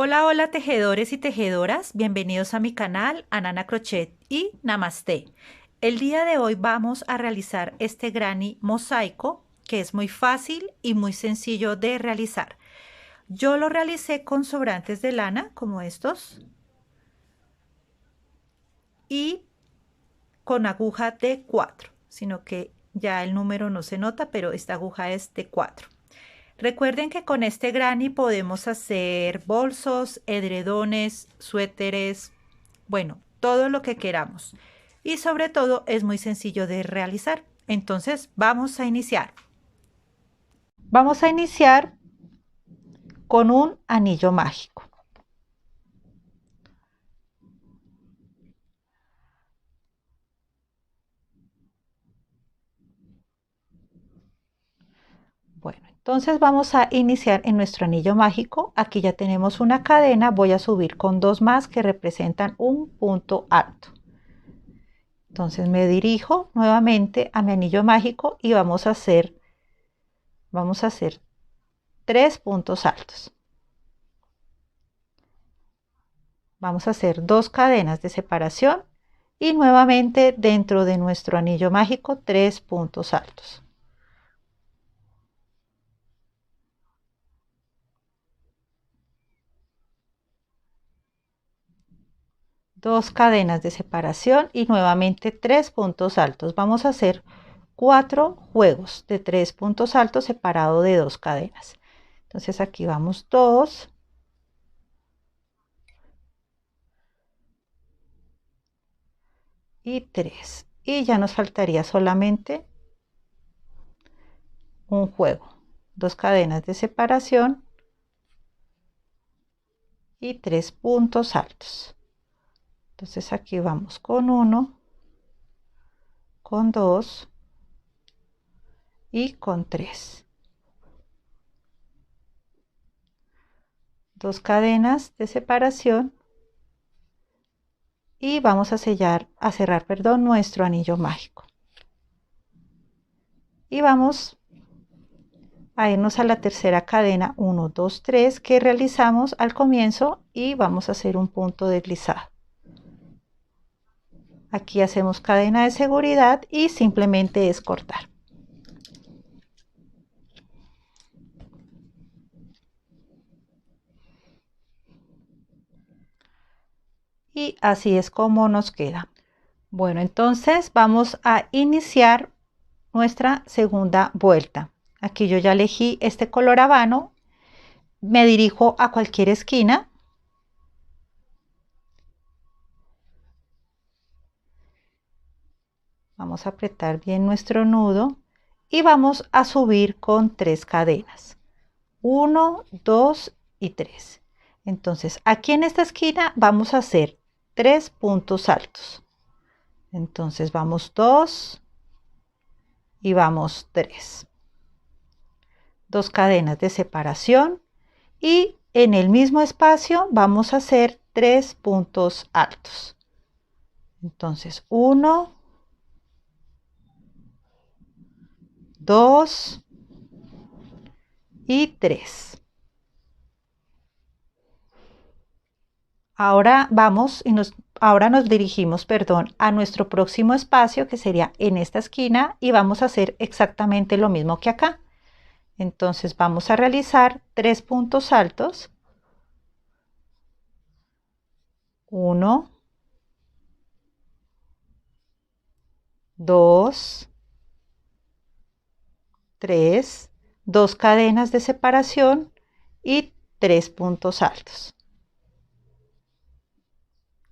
Hola, hola tejedores y tejedoras, bienvenidos a mi canal Anana Crochet y Namaste. El día de hoy vamos a realizar este granny mosaico que es muy fácil y muy sencillo de realizar. Yo lo realicé con sobrantes de lana como estos y con aguja de 4, sino que ya el número no se nota, pero esta aguja es de 4. Recuerden que con este granny podemos hacer bolsos, edredones, suéteres, bueno, todo lo que queramos. Y sobre todo es muy sencillo de realizar. Entonces vamos a iniciar. Vamos a iniciar con un anillo mágico. Bueno, entonces vamos a iniciar en nuestro anillo mágico. Aquí ya tenemos una cadena. Voy a subir con dos más que representan un punto alto. Entonces me dirijo nuevamente a mi anillo mágico y vamos a hacer 3 puntos altos. Vamos a hacer 2 cadenas de separación y nuevamente dentro de nuestro anillo mágico 3 puntos altos. Dos cadenas de separación y nuevamente 3 puntos altos. Vamos a hacer 4 juegos de 3 puntos altos separado de 2 cadenas. Entonces aquí vamos 2 y 3 y ya nos faltaría solamente un juego, 2 cadenas de separación y 3 puntos altos. Entonces aquí vamos con 1, con 2 y con 3. 2 cadenas de separación y vamos a cerrar, perdón, nuestro anillo mágico. Y vamos a irnos a la tercera cadena 1, 2, 3 que realizamos al comienzo y vamos a hacer un punto deslizado. Aquí hacemos cadena de seguridad y simplemente es cortar. Y así es como nos queda. Bueno, entonces vamos a iniciar nuestra segunda vuelta. Aquí yo ya elegí este color habano. Me dirijo a cualquier esquina. Vamos a apretar bien nuestro nudo y vamos a subir con 3 cadenas. 1, 2 y 3. Entonces aquí en esta esquina vamos a hacer 3 puntos altos. Entonces vamos 2 y vamos 3. 2 cadenas de separación y en el mismo espacio vamos a hacer 3 puntos altos. Entonces 1, 2 y 3. Ahora nos dirigimos, perdón, a nuestro próximo espacio que sería en esta esquina y vamos a hacer exactamente lo mismo que acá. Entonces vamos a realizar 3 puntos altos. 1, 2, 3, 2 cadenas de separación y 3 puntos altos.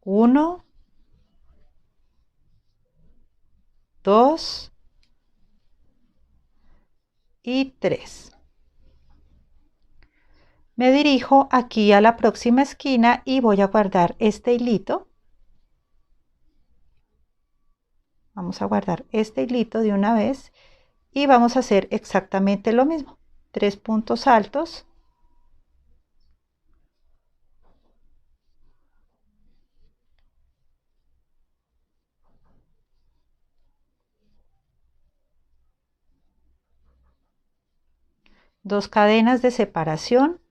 1, 2 y 3. Me dirijo aquí a la próxima esquina y voy a guardar este hilito. Vamos a guardar este hilito de una vez y vamos a hacer exactamente lo mismo. 3 puntos altos. Dos cadenas de separación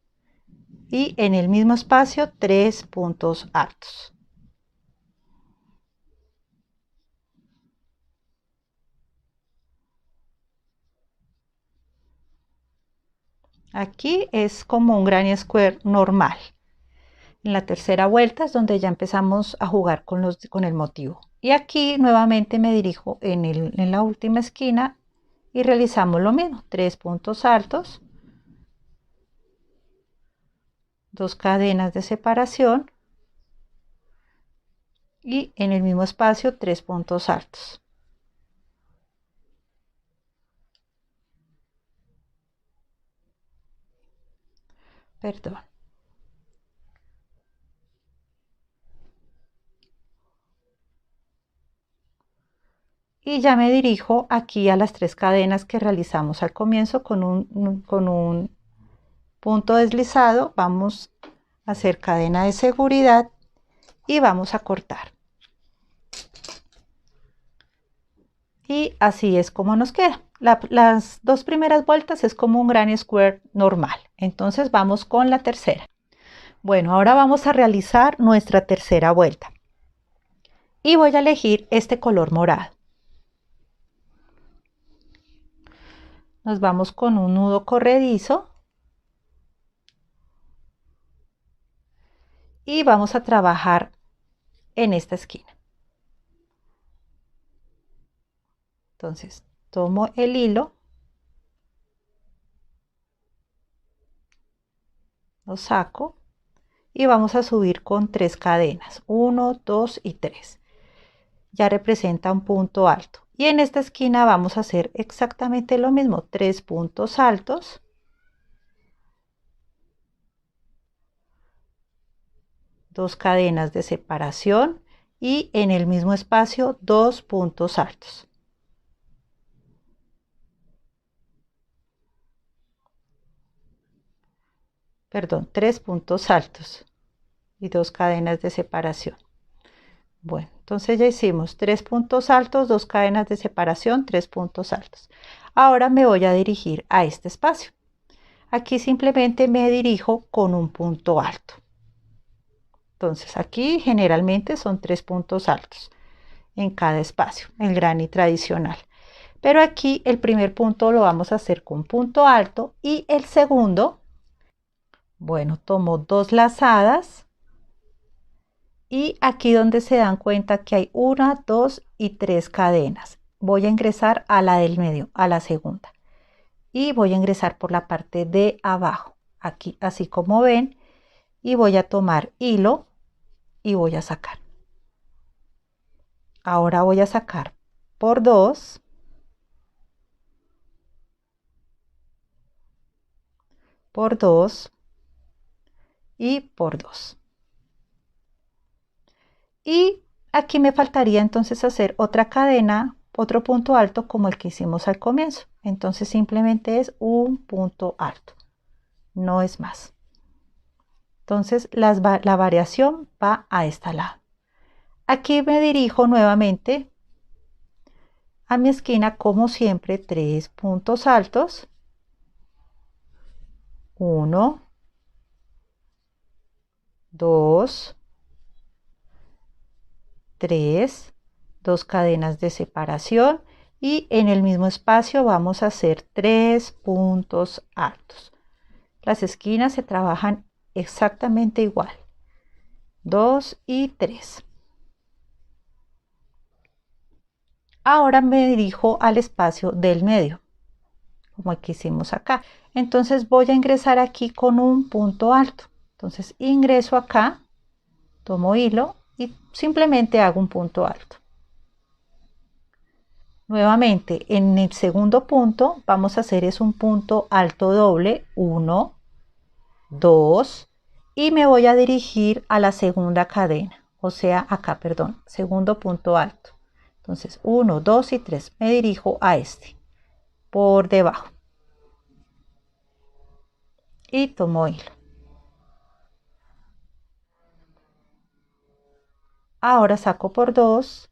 y en el mismo espacio 3 puntos altos. Aquí es como un granny square normal. En la tercera vuelta es donde ya empezamos a jugar con el motivo. Y aquí nuevamente me dirijo en la última esquina y realizamos lo mismo, 3 puntos altos, 2 cadenas de separación y en el mismo espacio 3 puntos altos. Perdón. Y ya me dirijo aquí a las 3 cadenas que realizamos al comienzo con un punto deslizado. Vamos a hacer cadena de seguridad y vamos a cortar. Y así es como nos queda. Las 2 primeras vueltas es como un granny square normal. Entonces vamos con la tercera. Bueno, ahora vamos a realizar nuestra tercera vuelta. Y voy a elegir este color morado. Nos vamos con un nudo corredizo. Y vamos a trabajar en esta esquina. Entonces, tomo el hilo, lo saco y vamos a subir con 3 cadenas, 1, 2 y 3. Ya representa un punto alto. Y en esta esquina vamos a hacer exactamente lo mismo, 3 puntos altos, 2 cadenas de separación y en el mismo espacio 2 puntos altos. Perdón, 3 puntos altos y 2 cadenas de separación. Bueno, entonces ya hicimos 3 puntos altos, 2 cadenas de separación, 3 puntos altos. Ahora me voy a dirigir a este espacio. Aquí simplemente me dirijo con un punto alto. Entonces aquí generalmente son 3 puntos altos en cada espacio, el granny tradicional. Pero aquí el primer punto lo vamos a hacer con punto alto y el segundo, bueno, tomo 2 lazadas. Y aquí donde se dan cuenta que hay 1, 2 y 3 cadenas. Voy a ingresar a la del medio, a la segunda. Y voy a ingresar por la parte de abajo, aquí así como ven. Y voy a tomar hilo y voy a sacar. Ahora voy a sacar por 2. Por 2 y por 2. Y aquí me faltaría entonces hacer otra cadena, otro punto alto como el que hicimos al comienzo. Entonces simplemente es un punto alto, no es más. Entonces la variación va a este lado. Aquí me dirijo nuevamente a mi esquina, como siempre, 3 puntos altos. 1, 2, 3, 2 cadenas de separación y en el mismo espacio vamos a hacer 3 puntos altos. Las esquinas se trabajan exactamente igual. 2 y 3. Ahora me dirijo al espacio del medio, como el que hicimos acá. Entonces voy a ingresar aquí con un punto alto. Entonces ingreso acá, tomo hilo y simplemente hago un punto alto. Nuevamente en el segundo punto vamos a hacer es un punto alto doble, 1, 2 y me voy a dirigir a la segunda cadena, o sea acá, perdón, segundo punto alto. Entonces 1, 2 y 3 me dirijo a este por debajo y tomo hilo. Ahora saco por 2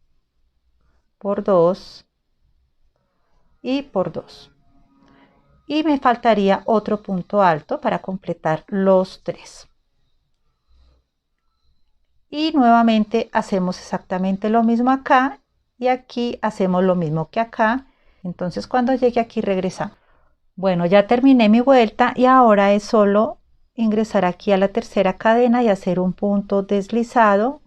y por 2 y me faltaría otro punto alto para completar los 3. y nuevamente hacemos exactamente lo mismo acá y aquí hacemos lo mismo que acá. Entonces cuando llegue aquí regresamos. Bueno, ya terminé mi vuelta y ahora es solo ingresar aquí a la tercera cadena y hacer un punto deslizado,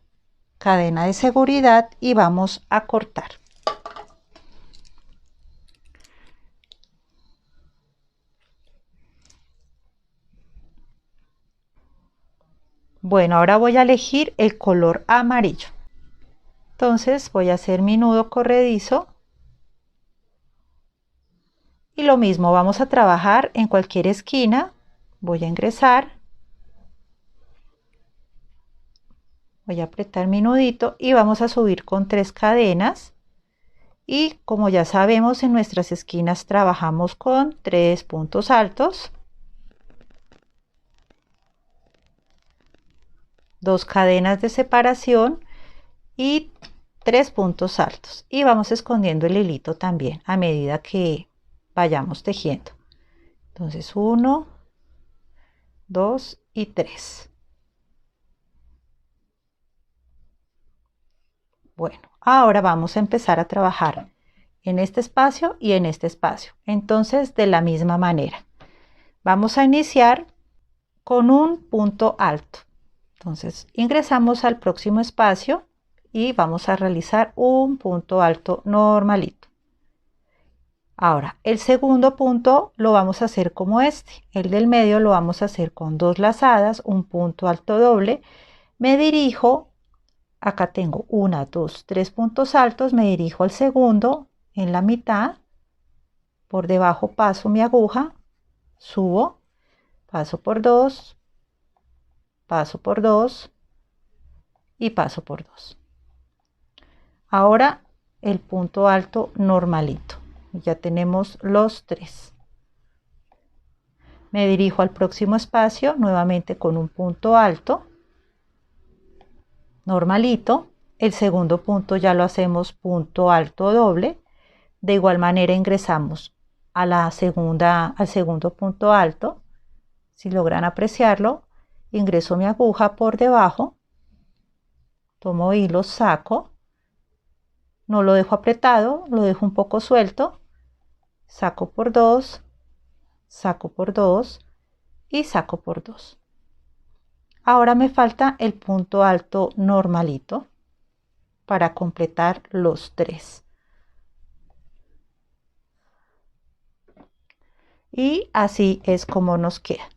cadena de seguridad, y vamos a cortar. Bueno, ahora voy a elegir el color amarillo. Entonces voy a hacer mi nudo corredizo y lo mismo, vamos a trabajar en cualquier esquina. Voy a ingresar, voy a apretar mi nudito y vamos a subir con 3 cadenas. Y como ya sabemos, en nuestras esquinas trabajamos con 3 puntos altos, 2 cadenas de separación y 3 puntos altos, y vamos escondiendo el hilito también a medida que vayamos tejiendo. Entonces 1, 2 y 3. Bueno, ahora vamos a empezar a trabajar en este espacio y en este espacio. Entonces, de la misma manera, vamos a iniciar con un punto alto. Entonces, ingresamos al próximo espacio y vamos a realizar un punto alto normalito. Ahora, el segundo punto lo vamos a hacer como este. El del medio lo vamos a hacer con 2 lazadas, un punto alto doble. Me dirijo, acá tengo 1, 2, 3 puntos altos, me dirijo al segundo en la mitad. Por debajo paso mi aguja, subo, paso por 2, paso por 2 y paso por 2. Ahora el punto alto normalito. Ya tenemos los 3. Me dirijo al próximo espacio nuevamente con un punto alto normalito. El segundo punto ya lo hacemos punto alto doble. De igual manera ingresamos a al segundo punto alto. Si logran apreciarlo, ingreso mi aguja por debajo, tomo hilo, saco, no lo dejo apretado, lo dejo un poco suelto, saco por 2, saco por 2 y saco por 2. Ahora me falta el punto alto normalito para completar los 3. Y así es como nos queda.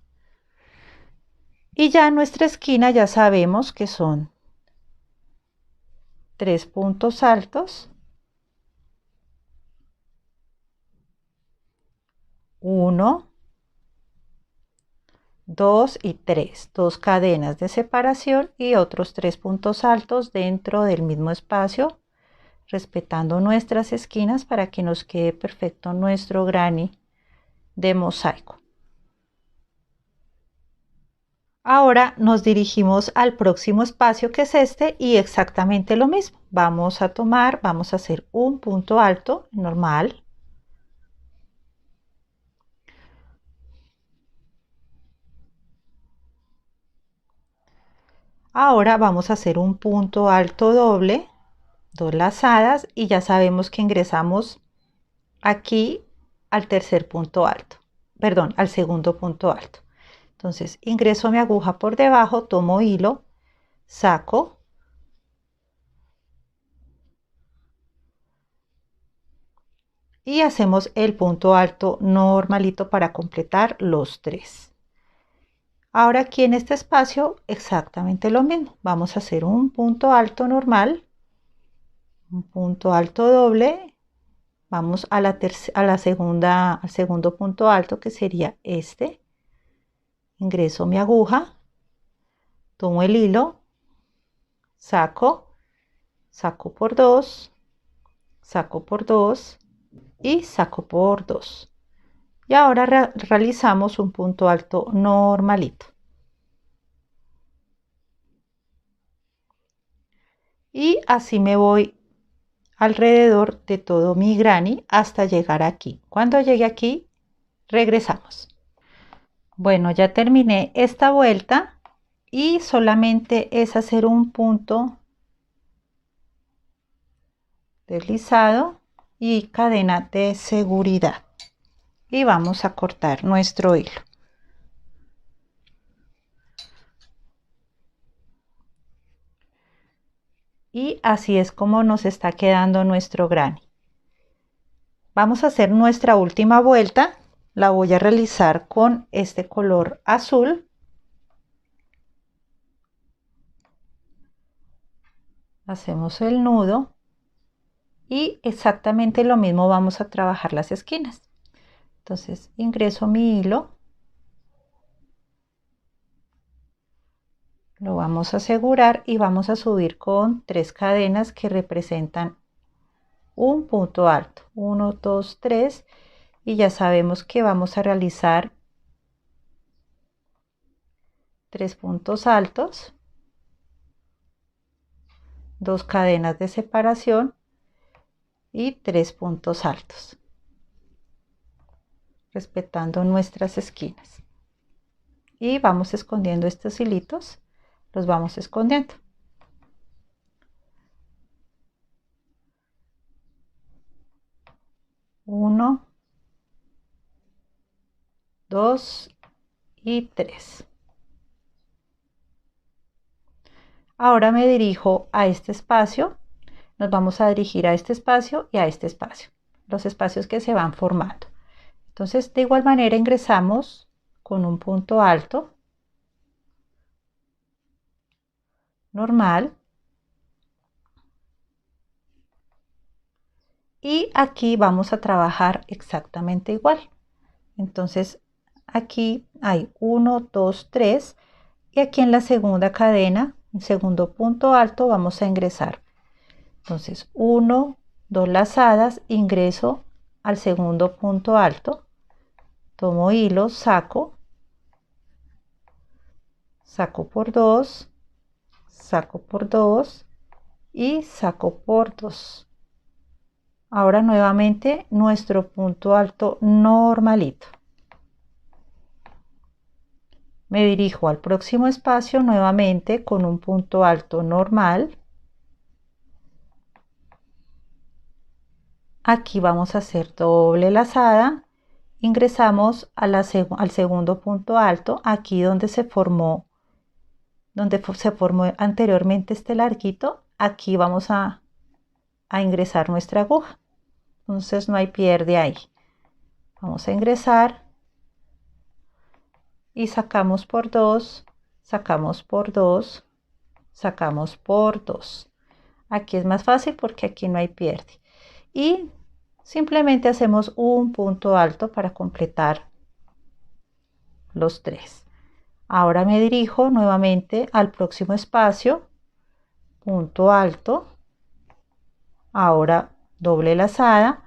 Y ya en nuestra esquina ya sabemos que son 3 puntos altos, 1, 2 y 3, 2 cadenas de separación y otros 3 puntos altos dentro del mismo espacio, respetando nuestras esquinas para que nos quede perfecto nuestro granny de mosaico. Ahora nos dirigimos al próximo espacio, que es este, y exactamente lo mismo. Vamos a hacer un punto alto normal. Ahora vamos a hacer un punto alto doble, 2 lazadas, y ya sabemos que ingresamos aquí al tercer punto alto, perdón, al segundo punto alto. Entonces ingreso mi aguja por debajo, tomo hilo, saco, y hacemos el punto alto normalito para completar los 3. Ahora aquí en este espacio exactamente lo mismo. Vamos a hacer un punto alto normal, un punto alto doble. Vamos a al segundo punto alto, que sería este. Ingreso mi aguja, tomo el hilo, saco, saco por 2, saco por 2 y saco por 2. Y ahora realizamos un punto alto normalito. Y así me voy alrededor de todo mi granny hasta llegar aquí. Cuando llegue aquí, regresamos. Bueno, ya terminé esta vuelta y solamente es hacer un punto deslizado y cadena de seguridad y vamos a cortar nuestro hilo. Y así es como nos está quedando nuestro granny. Vamos a hacer nuestra última vuelta. La voy a realizar con este color azul. Hacemos el nudo y exactamente lo mismo vamos a trabajar las esquinas. Entonces ingreso mi hilo, lo vamos a asegurar y vamos a subir con 3 cadenas que representan un punto alto. 1, 2, 3 y ya sabemos que vamos a realizar 3 puntos altos, 2 cadenas de separación y 3 puntos altos, respetando nuestras esquinas. Y vamos escondiendo estos hilitos, los vamos escondiendo. Uno, 2 y 3. Ahora me dirijo a este espacio, nos vamos a dirigir a este espacio y a este espacio, los espacios que se van formando. Entonces, de igual manera ingresamos con un punto alto, normal, y aquí vamos a trabajar exactamente igual. Entonces, aquí hay 1, 2, 3 y aquí en la segunda cadena, el segundo punto alto, vamos a ingresar. Entonces, 1, 2 lazadas, ingreso al segundo punto alto, tomo hilo, saco por 2, saco por 2 y saco por 2. Ahora nuevamente nuestro punto alto normalito. Me dirijo al próximo espacio nuevamente con un punto alto normal. Aquí vamos a hacer doble lazada. Ingresamos a al segundo punto alto, aquí donde se formó anteriormente este larguito. Aquí vamos a ingresar nuestra aguja. Entonces no hay pierde ahí. Vamos a ingresar y sacamos por 2, sacamos por 2, sacamos por 2. Aquí es más fácil porque aquí no hay pierde. Y simplemente hacemos un punto alto para completar los 3. Ahora me dirijo nuevamente al próximo espacio, punto alto, ahora doble lazada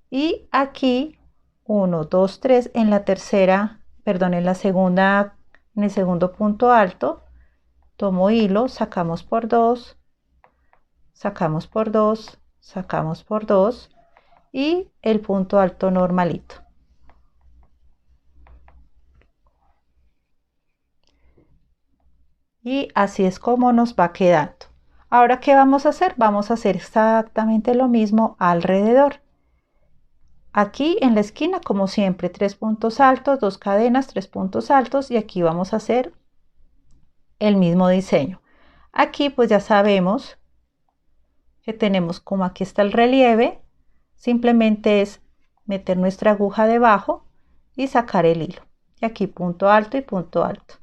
y aquí 1, 2, 3 en la tercera, perdón, en la segunda, en el segundo punto alto, tomo hilo, sacamos por 2, sacamos por 2, sacamos por 2 y el punto alto normalito. Y así es como nos va quedando. Ahora, ¿qué vamos a hacer? Vamos a hacer exactamente lo mismo alrededor. Aquí en la esquina, como siempre, 3 puntos altos, 2 cadenas, 3 puntos altos y aquí vamos a hacer el mismo diseño. Aquí pues ya sabemos que tenemos como aquí está el relieve, simplemente es meter nuestra aguja debajo y sacar el hilo. Y aquí punto alto y punto alto.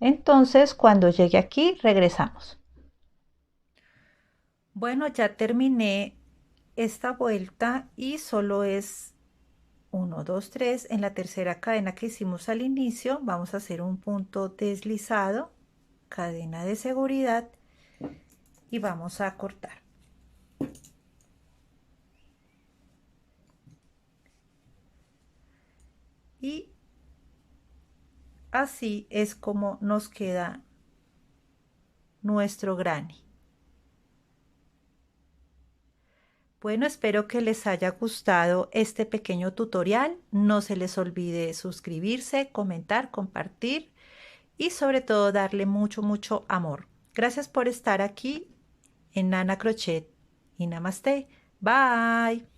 Entonces, cuando llegue aquí, regresamos. Bueno, ya terminé esta vuelta y solo es 1, 2, 3. En la tercera cadena que hicimos al inicio, vamos a hacer un punto deslizado, cadena de seguridad y vamos a cortar. Y así es como nos queda nuestro granny. Bueno, espero que les haya gustado este pequeño tutorial. No se les olvide suscribirse, comentar, compartir y sobre todo darle mucho amor. Gracias por estar aquí en Nana Crochet y Namaste. Bye.